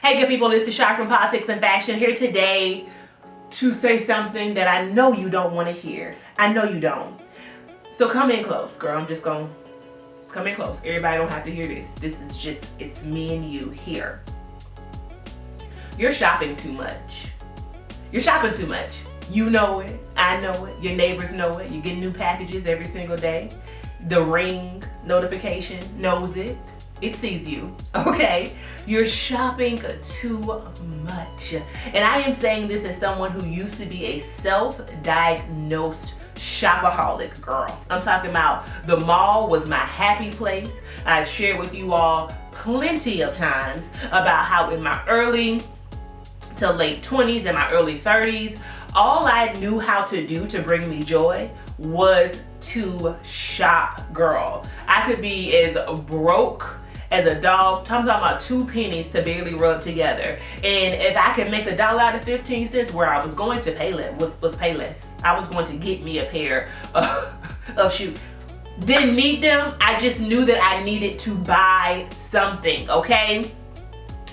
Hey good people, this is Shar from Politics and Fashion here today to say something that I know you don't want to hear. I know you don't. So come in close, girl. I'm just going to come in close. Everybody don't have to hear this. This is just, it's me and you here. You're shopping too much. You're shopping too much. You know it. I know it. Your neighbors know it. You get new packages every single day. The Ring notification knows it. It sees you, okay? You're shopping too much. And I am saying this as someone who used to be a self-diagnosed shopaholic, girl. I'm talking about the mall was my happy place. I've shared with you all plenty of times about how in my early to late 20s and my early 30s, all I knew how to do to bring me joy was to shop, girl. I could be as broke as a dog, talking about 2 pennies to barely rub together. And if I could make $1 out of 15 cents, where I was going to pay less, was pay less. I was going to get me a pair of shoes. Didn't need them, I just knew that I needed to buy something, okay?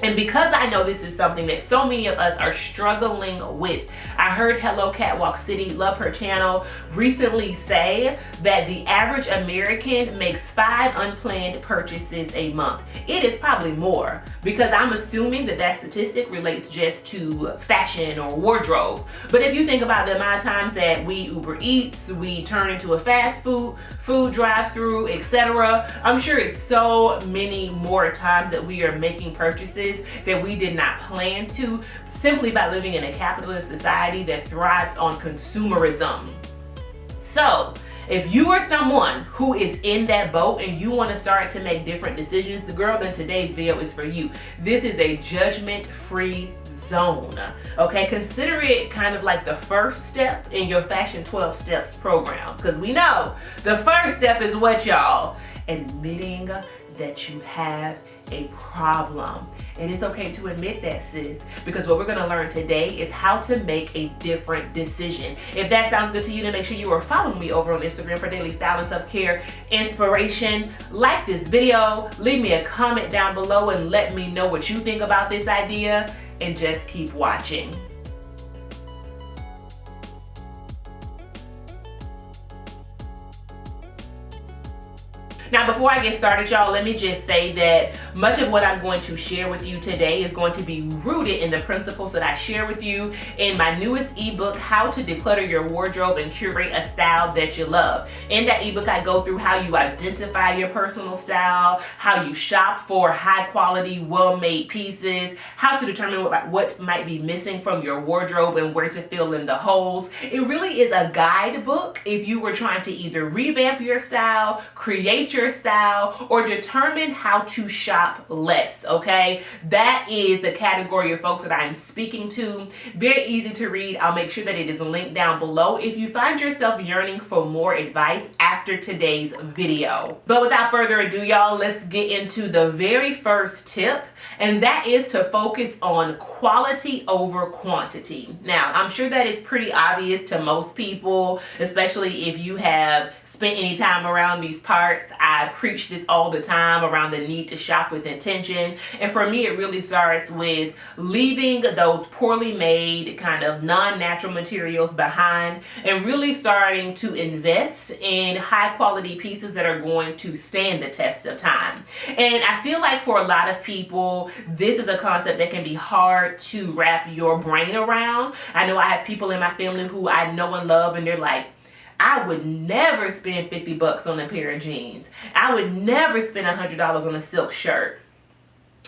And because I know this is something that so many of us are struggling with, I heard Hello Catwalk City, love her channel, recently say that the average American makes 5 unplanned purchases a month. It is probably more, because I'm assuming that that statistic relates just to fashion or wardrobe. But if you think about the amount of times that we Uber Eats, we turn into a fast food drive-through, etc., I'm sure it's so many more times that we are making purchases that we did not plan to, simply by living in a capitalist society that thrives on consumerism. So if you are someone who is in that boat and you want to start to make different decisions, girl, then today's video is for you. This is a judgment-free zone, okay? Consider it kind of like the first step in your Fashion 12 Steps program, because we know the first step is what, y'all? Admitting that you have a problem. And it's okay to admit that, sis, because what we're going to learn today is how to make a different decision. If that sounds good to you, then make sure you are following me over on Instagram for daily style and self-care inspiration. Like this video, leave me a comment down below and let me know what you think about this idea, and just keep watching. Now, before I get started, y'all, let me just say that much of what I'm going to share with you today is going to be rooted in the principles that I share with you in my newest ebook, How to Declutter Your Wardrobe and Curate a Style That You Love. In that ebook, I go through how you identify your personal style, how you shop for high quality, well-made pieces, how to determine what might be missing from your wardrobe and where to fill in the holes. It really is a guidebook if you were trying to either revamp your style, create your style, or determine how to shop less, okay? That is the category of folks that I'm speaking to. Very easy to read. I'll make sure that it is linked down below if you find yourself yearning for more advice after today's video. But without further ado, y'all, let's get into the very first tip, and that is to focus on quality over quantity. Now, I'm sure that is pretty obvious to most people, especially if you have spent any time around these parts. I preach this all the time around the need to shop with intention. And for me, it really starts with leaving those poorly made, kind of non-natural materials behind and really starting to invest in high quality pieces that are going to stand the test of time. And I feel like for a lot of people, this is a concept that can be hard to wrap your brain around. I know I have people in my family who I know and love, and they're like, I would never spend 50 bucks on a pair of jeans. I would never spend $100 on a silk shirt.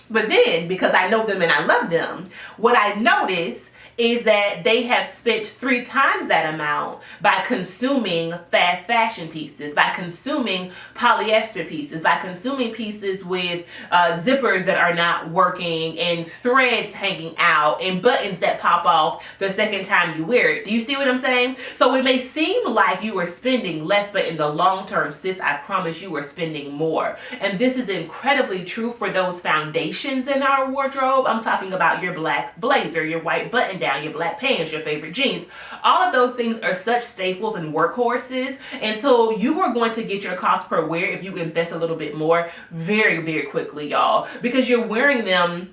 But then, because I know them and I love them, what I notice is that they have spent 3 times that amount by consuming fast fashion pieces, by consuming polyester pieces, by consuming pieces with zippers that are not working and threads hanging out and buttons that pop off the second time you wear it. Do you see what I'm saying? So it may seem like you are spending less, but in the long term, sis, I promise you are spending more. And this is incredibly true for those foundations in our wardrobe. I'm talking about your black blazer, your white button down, your black pants, your favorite jeans. All of those things are such staples and workhorses, and so you are going to get your cost per wear if you invest a little bit more very, very quickly, y'all, because you're wearing them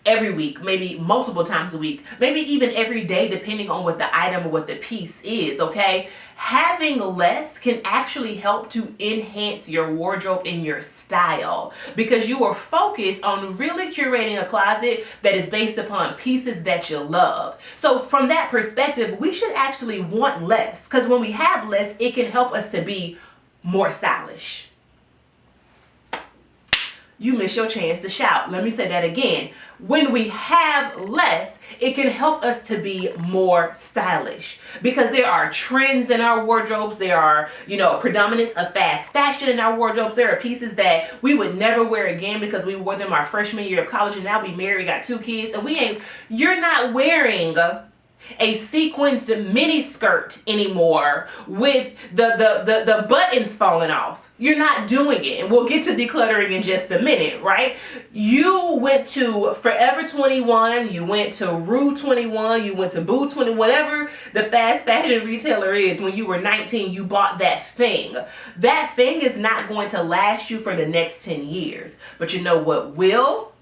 every week, maybe multiple times a week, maybe even every day, depending on what the item or what the piece is, okay? Having less can actually help to enhance your wardrobe and your style, because you are focused on really curating a closet that is based upon pieces that you love. So from that perspective, we should actually want less, because when we have less, it can help us to be more stylish. You miss your chance to shout. Let me say that again. When we have less, it can help us to be more stylish, because there are trends in our wardrobes. There are, predominance of fast fashion in our wardrobes. There are pieces that we would never wear again because we wore them our freshman year of college, and now we married, we got 2 kids, and you're not wearing a sequenced mini skirt anymore with the buttons falling off. You're not doing it. And we'll get to decluttering in just a minute, right? You went to Forever 21, you went to Rue 21, you went to Boo 20, whatever the fast fashion retailer is. When you were 19, you bought that thing. That thing is not going to last you for the next 10 years. But you know what will?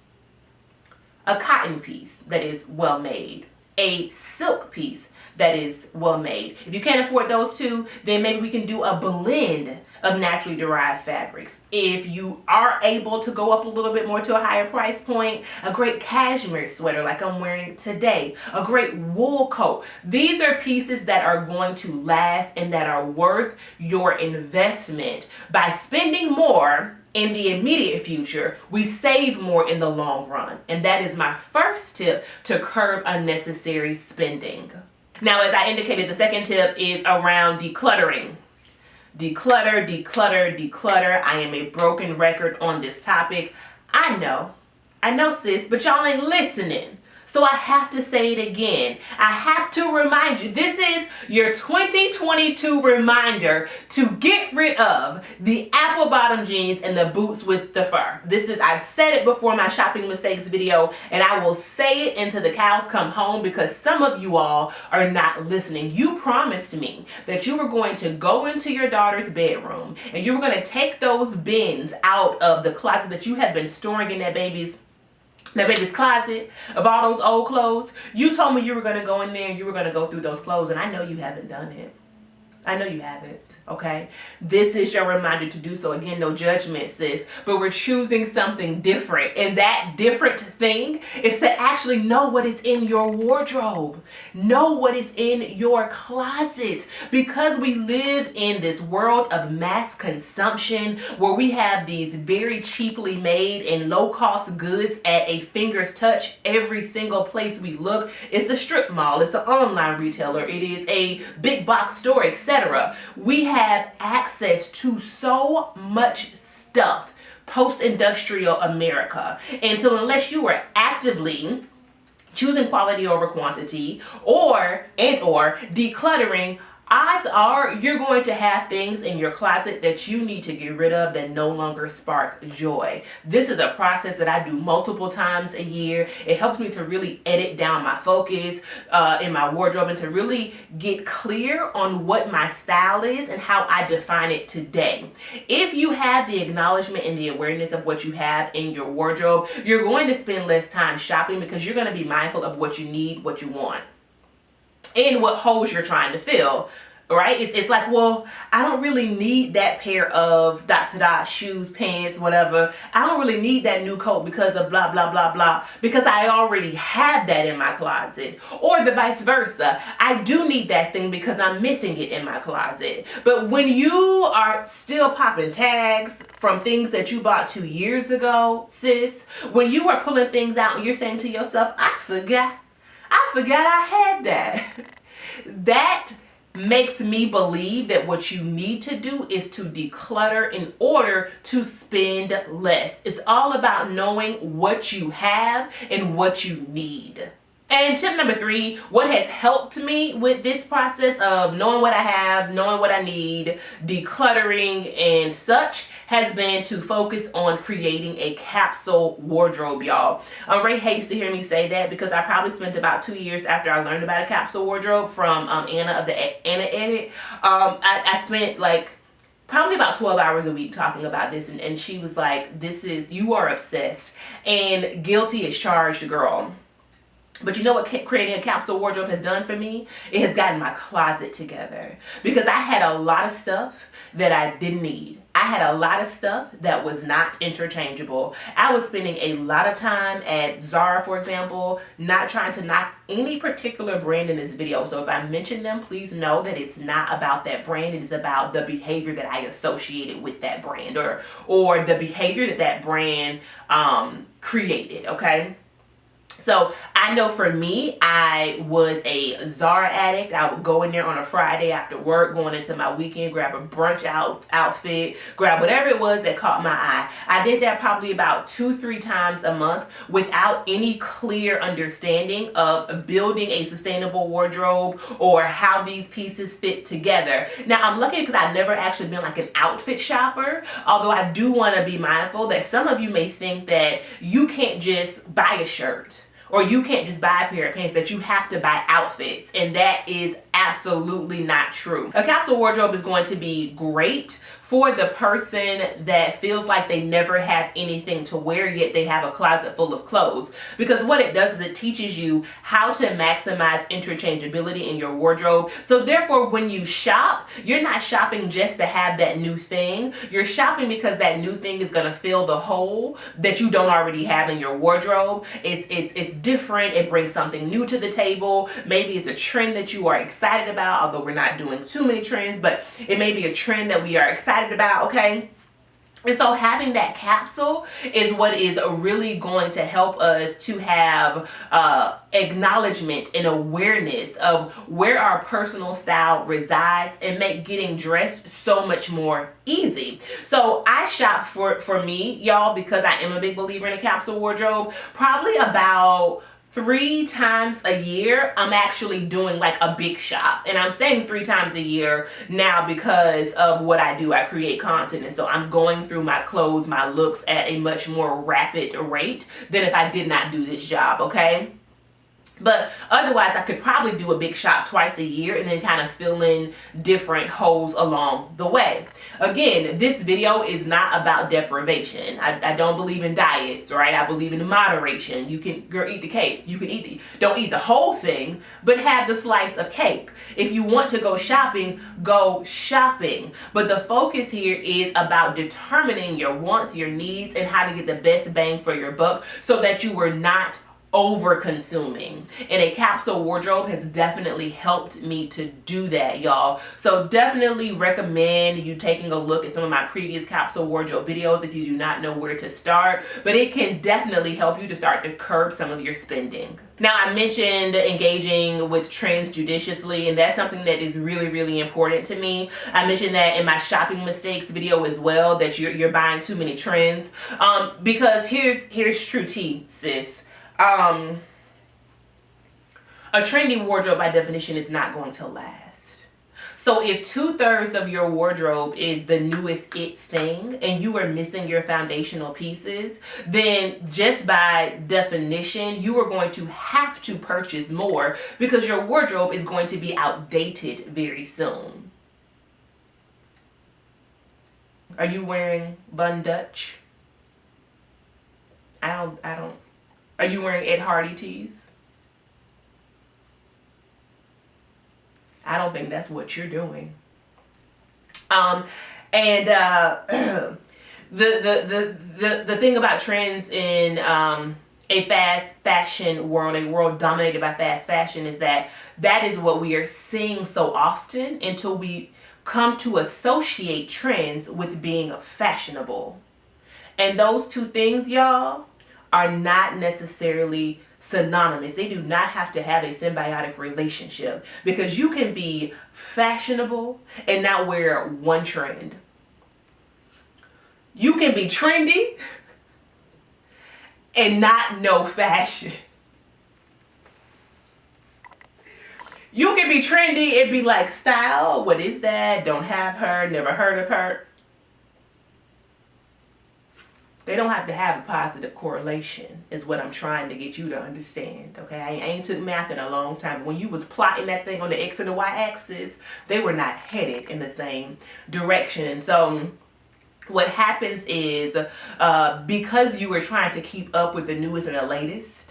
A cotton piece that is well made. A silk piece that is well made. If you can't afford those two, then maybe we can do a blend of naturally derived fabrics. If you are able to go up a little bit more to a higher price point, a great cashmere sweater like I'm wearing today, a great wool coat. These are pieces that are going to last and that are worth your investment. By spending more in the immediate future, we save more in the long run. And that is my first tip to curb unnecessary spending. Now, as I indicated, the second tip is around decluttering. Declutter, declutter, declutter. I am a broken record on this topic. I know sis, but y'all ain't listening. So I have to say it again. I have to remind you, this is your 2022 reminder to get rid of the apple bottom jeans and the boots with the fur. I've said it before in my shopping mistakes video, and I will say it until the cows come home, because some of you all are not listening. You promised me that you were going to go into your daughter's bedroom and you were going to take those bins out of the closet that you have been storing in that baby's closet of all those old clothes. You told me you were going to go in there and you were going to go through those clothes, and I know you haven't done it. I know you haven't, okay? This is your reminder to do so. Again, no judgment, sis, but we're choosing something different. And that different thing is to actually know what is in your wardrobe. Know what is in your closet. Because we live in this world of mass consumption where we have these very cheaply made and low-cost goods at a finger's touch every single place we look. It's a strip mall. It's an online retailer. It is a big box store, etc. We have access to so much stuff post-industrial America. And so unless you are actively choosing quality over quantity or decluttering, odds are you're going to have things in your closet that you need to get rid of that no longer spark joy. This is a process that I do multiple times a year. It helps me to really edit down my focus in my wardrobe and to really get clear on what my style is and how I define it today. If you have the acknowledgement and the awareness of what you have in your wardrobe, you're going to spend less time shopping, because you're going to be mindful of what you need, what you want, and what holes you're trying to fill, right? It's like, well, I don't really need that pair of ... shoes, pants, whatever. I don't really need that new coat because of blah, blah, blah, blah, because I already have that in my closet. Or the vice versa. I do need that thing because I'm missing it in my closet. But when you are still popping tags from things that you bought 2 years ago, sis, when you are pulling things out and you're saying to yourself, I forgot I had that. That makes me believe that what you need to do is to declutter in order to spend less. It's all about knowing what you have and what you need. And tip number 3, what has helped me with this process of knowing what I have, knowing what I need, decluttering and such, has been to focus on creating a capsule wardrobe, y'all. Ray hates to hear me say that, because I probably spent about 2 years after I learned about a capsule wardrobe from Anna of the Anna Edit. I spent like probably about 12 hours a week talking about this, and she was like, you are obsessed, and guilty as charged, girl. But you know what creating a capsule wardrobe has done for me? It has gotten my closet together, because I had a lot of stuff that I didn't need. I had a lot of stuff that was not interchangeable. I was spending a lot of time at Zara, for example, not trying to knock any particular brand in this video. So if I mention them, please know that it's not about that brand. It is about the behavior that I associated with that brand, or the behavior that that brand created, okay? So I know for me, I was a Zara addict. I would go in there on a Friday after work, going into my weekend, grab a brunch outfit, grab whatever it was that caught my eye. I did that probably about 2-3 times a month without any clear understanding of building a sustainable wardrobe or how these pieces fit together. Now, I'm lucky because I've never actually been like an outfit shopper, although I do want to be mindful that some of you may think that you can't just buy a shirt, or you can't just buy a pair of pants, that you have to buy outfits. And that is absolutely not true. A capsule wardrobe is going to be great for the person that feels like they never have anything to wear, yet they have a closet full of clothes. Because what it does is it teaches you how to maximize interchangeability in your wardrobe. So therefore, when you shop, you're not shopping just to have that new thing. You're shopping because that new thing is going to fill the hole that you don't already have in your wardrobe. It's different. It brings something new to the table. Maybe it's a trend that you are excited about, although we're not doing too many trends, but it may be a trend that we are excited about, okay? And so having that capsule is what is really going to help us to have acknowledgement and awareness of where our personal style resides, and make getting dressed so much more easy. So I shop for me, y'all, because I am a big believer in a capsule wardrobe, probably about 3 times a year. I'm actually doing like a big shop, and I'm saying 3 times a year now because of what I do. I create content, and so I'm going through my clothes, my looks at a much more rapid rate than if I did not do this job, okay? But otherwise, I could probably do a big shop twice a year and then kind of fill in different holes along the way. Again, this video is not about deprivation. I don't believe in diets, right? I believe in moderation. You can, girl, eat the cake. You can don't eat the whole thing, but have the slice of cake. If you want to go shopping, go shopping. But the focus here is about determining your wants, your needs, and how to get the best bang for your buck so that you are not over consuming. And a capsule wardrobe has definitely helped me to do that, y'all. So definitely recommend you taking a look at some of my previous capsule wardrobe videos if you do not know where to start, but it can definitely help you to start to curb some of your spending. Now, I mentioned engaging with trends judiciously, and that's something that is really, really important to me. I mentioned that in my shopping mistakes video as well, that you're buying too many trends. Because here's true tea, sis. A trendy wardrobe by definition is not going to last. So if 2/3 of your wardrobe is the newest it thing and you are missing your foundational pieces, then just by definition, you are going to have to purchase more because your wardrobe is going to be outdated very soon. Are you wearing Bun Dutch? I don't. Are you wearing Ed Hardy tees? I don't think that's what you're doing. The thing about trends in a fast fashion world, a world dominated by fast fashion, is that is what we are seeing so often until we come to associate trends with being fashionable. And those two things, y'all, are not necessarily synonymous. They do not have to have a symbiotic relationship, because you can be fashionable and not wear one trend. You can be trendy and not know fashion. You can be trendy and be like, style, what is that? Don't have her, never heard of her. They don't have to have a positive correlation is what I'm trying to get you to understand, okay? I ain't took math in a long time. When you was plotting that thing on the X and the Y axis, they were not headed in the same direction. And so what happens is because you are trying to keep up with the newest and the latest,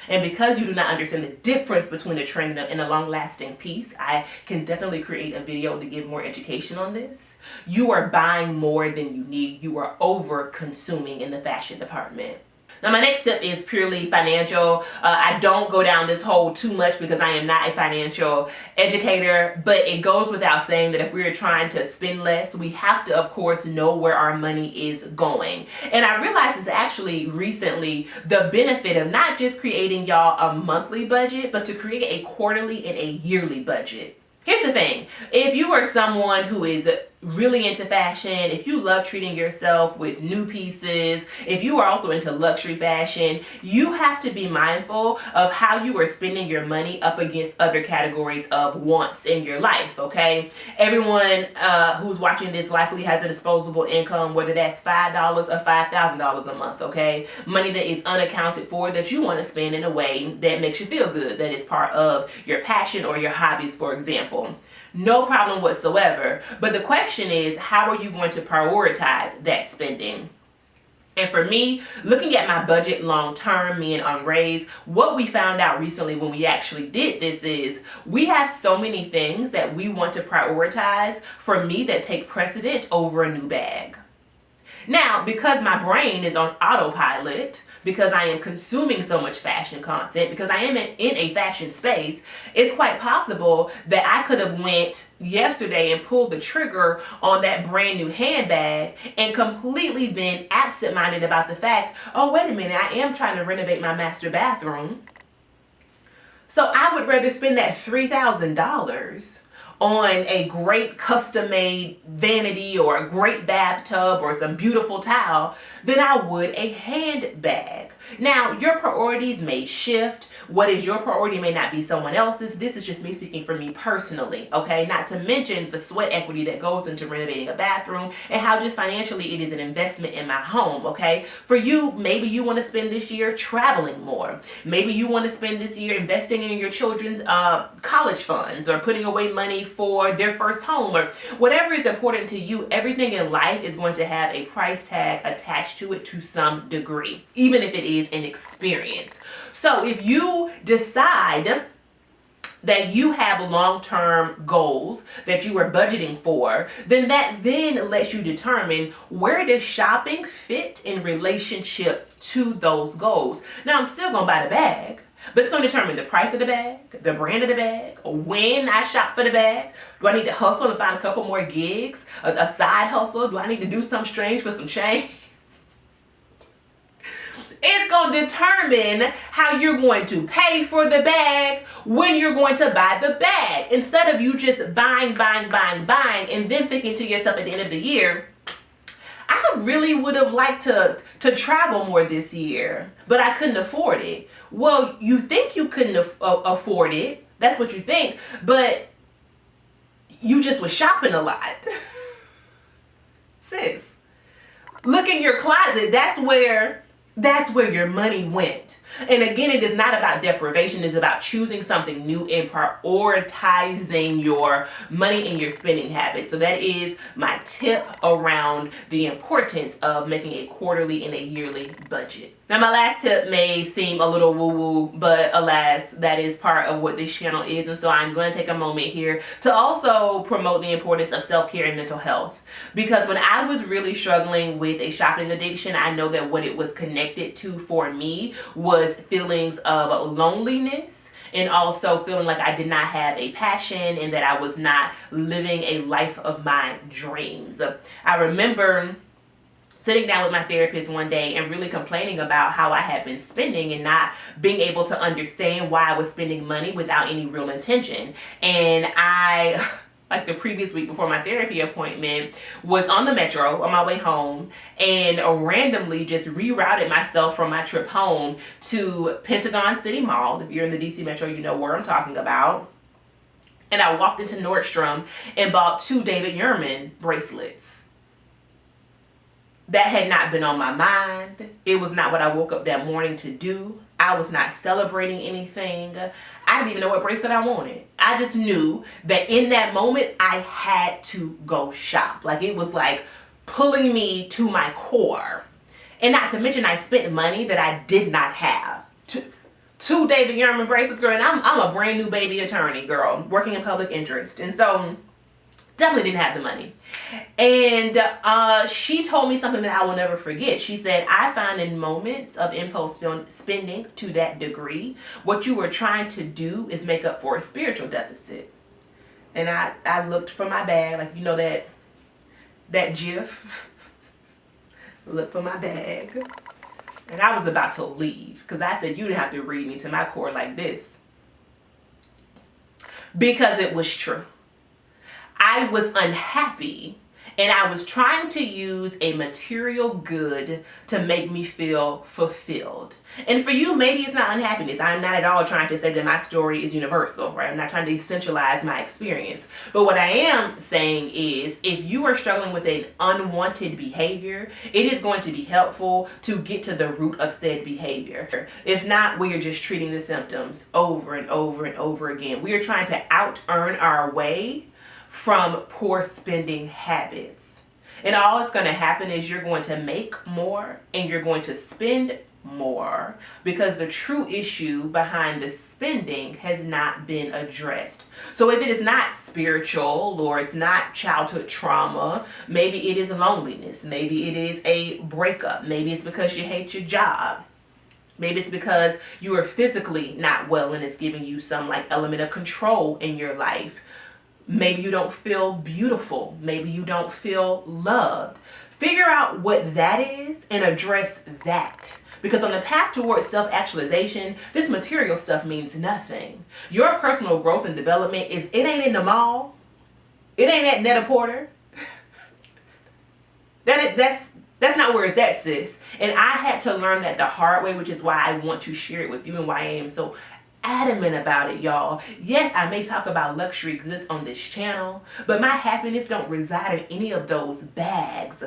and because you do not understand the difference between a trend and a long-lasting piece, I can definitely create a video to give more education on this. You are buying more than you need. You are over-consuming in the fashion department. Now, my next tip is purely financial. I don't go down this hole too much because I am not a financial educator, but it goes without saying that if we're trying to spend less, we have to, of course, know where our money is going. And I realized this actually recently, the benefit of not just creating y'all a monthly budget, but to create a quarterly and a yearly budget. Here's the thing. If you are someone who is really into fashion, if you love treating yourself with new pieces, if you are also into luxury fashion, you have to be mindful of how you are spending your money up against other categories of wants in your life, okay? Everyone who's watching this likely has a disposable income, whether that's $5 or $5,000 a month, okay? Money that is unaccounted for that you want to spend in a way that makes you feel good, that is part of your passion or your hobbies, for example. No problem whatsoever. But the question is, how are you going to prioritize that spending? And for me, looking at my budget long term, me and Henri's, what we found out recently when we actually did this is we have so many things that we want to prioritize for me that take precedent over a new bag. Now, because my brain is on autopilot, because I am consuming so much fashion content, because I am in a fashion space, it's quite possible that I could have went yesterday and pulled the trigger on that brand new handbag and completely been absent-minded about the fact, oh, wait a minute, I am trying to renovate my master bathroom. So I would rather spend that $3,000 on a great custom-made vanity or a great bathtub or some beautiful towel than I would a handbag. Now, your priorities may shift. What is your priority may not be someone else's. This is just me speaking for me personally, okay? Not to mention the sweat equity that goes into renovating a bathroom and how just financially it is an investment in my home, okay? For you, maybe you want to spend this year traveling more. Maybe you want to spend this year investing in your children's college funds or putting away money for their first home or whatever is important to you. Everything in life is going to have a price tag attached to it to some degree, even if it is an experience. So if you decide that you have long-term goals that you are budgeting for, then that then lets you determine where does shopping fit in relationship to those goals. Now, I'm still going to buy the bag, but it's going to determine the price of the bag, the brand of the bag, when I shop for the bag. Do I need to hustle and find a couple more gigs, a side hustle? Do I need to do something strange for some change? It's going to determine how you're going to pay for the bag when you're going to buy the bag. Instead of you just buying, and then thinking to yourself at the end of the year, I really would have liked to travel more this year, but I couldn't afford it. Well, you think you couldn't afford it. That's what you think, but you just was shopping a lot. Sis, look in your closet. That's where your money went. And again, it is not about deprivation. It's about choosing something new and prioritizing your money and your spending habits. So that is my tip around the importance of making a quarterly and a yearly budget. Now, my last tip may seem a little woo-woo, but alas, that is part of what this channel is. And so I'm going to take a moment here to also promote the importance of self-care and mental health. Because when I was really struggling with a shopping addiction, I know that what it was connected to for me was feelings of loneliness and also feeling like I did not have a passion and that I was not living a life of my dreams. I remember sitting down with my therapist one day and really complaining about how I had been spending and not being able to understand why I was spending money without any real intention. And I, like the previous week before my therapy appointment, was on the metro on my way home and randomly just rerouted myself from my trip home to Pentagon City Mall. If you're in the DC Metro, you know where I'm talking about. And I walked into Nordstrom and bought 2 David Yurman bracelets. That had not been on my mind. It was not what I woke up that morning to do. I was not celebrating anything. I didn't even know what bracelet I wanted. I just knew that in that moment, I had to go shop. Like, it was like pulling me to my core. And not to mention, I spent money that I did not have. Two David Yurman bracelets, girl, and I'm a brand new baby attorney, girl, working in public interest. And so, definitely didn't have the money. And she told me something that I will never forget. She said, I find in moments of impulse spending to that degree, what you were trying to do is make up for a spiritual deficit. And I looked for my bag, like, you know, that gif. Look for my bag. And I was about to leave because I said, you didn't have to read me to my core like this. Because it was true. I was unhappy, and I was trying to use a material good to make me feel fulfilled. And for you, maybe it's not unhappiness. I'm not at all trying to say that my story is universal, right? I'm not trying to essentialize my experience. But what I am saying is, if you are struggling with an unwanted behavior, it is going to be helpful to get to the root of said behavior. If not, we are just treating the symptoms over and over and over again. We are trying to out-earn our way from poor spending habits. And all it's going to happen is you're going to make more and you're going to spend more because the true issue behind the spending has not been addressed. So if it is not spiritual or it's not childhood trauma, maybe it is loneliness, maybe it is a breakup, maybe it's because you hate your job. Maybe it's because you are physically not well and it's giving you some like element of control in your life. Maybe you don't feel beautiful. Maybe you don't feel loved. Figure out what that is and address that. Because on the path towards self-actualization, this material stuff means nothing. Your personal growth and development it ain't in the mall. It ain't at Net-a-Porter. That's not where it's at, sis. And I had to learn that the hard way, which is why I want to share it with you and why I am so adamant about it, y'all. Yes, I may talk about luxury goods on this channel, but my happiness don't reside in any of those bags.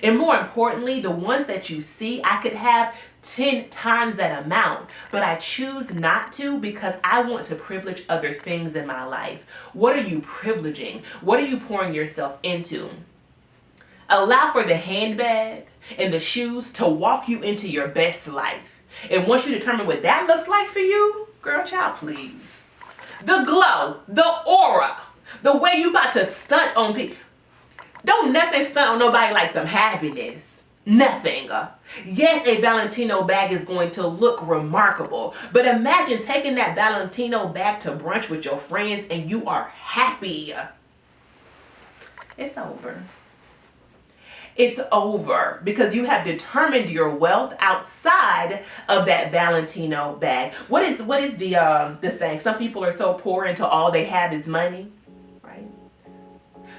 And more importantly, the ones that you see, I could have 10 times that amount, but I choose not to because I want to privilege other things in my life. What are you privileging? What are you pouring yourself into? Allow for the handbag and the shoes to walk you into your best life. And once you determine what that looks like for you, girl, child, please. The glow, the aura, the way you about to stunt on people. Don't nothing stunt on nobody like some happiness. Nothing. Yes, a Valentino bag is going to look remarkable. But imagine taking that Valentino bag to brunch with your friends and you are happy. It's over. It's over because you have determined your wealth outside of that Valentino bag. What is the saying? Some people are so poor until all they have is money, right?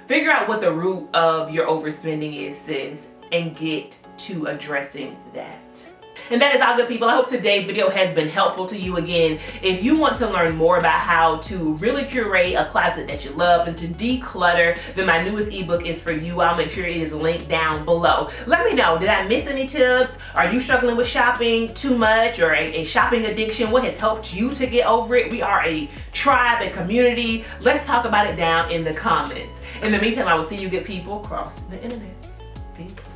Figure out what the root of your overspending is, sis, and get to addressing that. And that is all, good people. I hope today's video has been helpful to you. Again, if you want to learn more about how to really curate a closet that you love and to declutter, then my newest ebook is for you. I'll make sure it is linked down below. Let me know, did I miss any tips? Are you struggling with shopping too much or a shopping addiction? What has helped you to get over it? We are a tribe, a community. Let's talk about it down in the comments. In the meantime, I will see you good people across the internet. Peace.